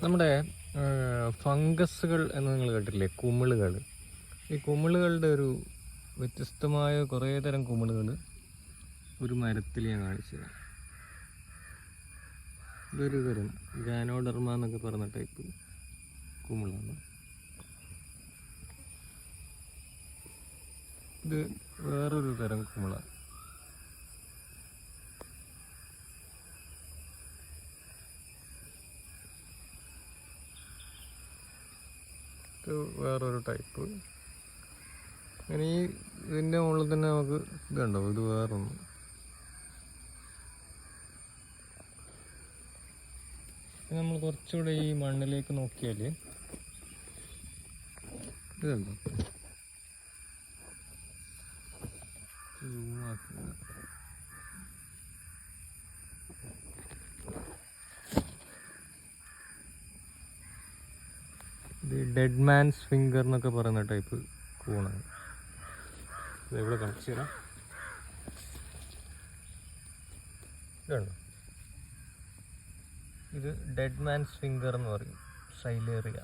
നമ്മുടെ ഫംഗസുകൾ എന്ന് നിങ്ങൾ കേട്ടില്ലേ, കുമിളുകൾ. ഈ കുമിളുകളുടെ ഒരു വ്യത്യസ്തമായ കുറേ തരം കുമിളുകൾ ഒരു മരത്തിൽ ഞാൻ കാണിച്ചത്. ഇതൊരു തരം ഗാനോഡർമ എന്നൊക്കെ പറഞ്ഞ ടൈപ്പ് കുമിളാണ്. ഇത് വേറൊരു തരം കുമിള. ഇത് വേറൊരു ടൈപ്പ്. അങ്ങനെ ഈ ഇതിൻ്റെ മുകളിൽ തന്നെ നമുക്ക് ഇതുണ്ടോ, ഇത് വേറൊന്ന്. നമ്മൾ കുറച്ചുകൂടെ ഈ മണ്ണിലേക്ക് നോക്കിയാൽ ഇതുണ്ടോ, ഇത് ഡെഡ് മാൻസ് ഫിംഗർ എന്നൊക്കെ പറയുന്ന ടൈപ്പ് കൂണാണ്. ഇതെവിടെ കാണിച്ചു തരാം. ഇതുണ്ടോ, ഇത് ഡെഡ് മാൻസ് ഫിംഗർ എന്ന് പറയും, സൈലേറിയ.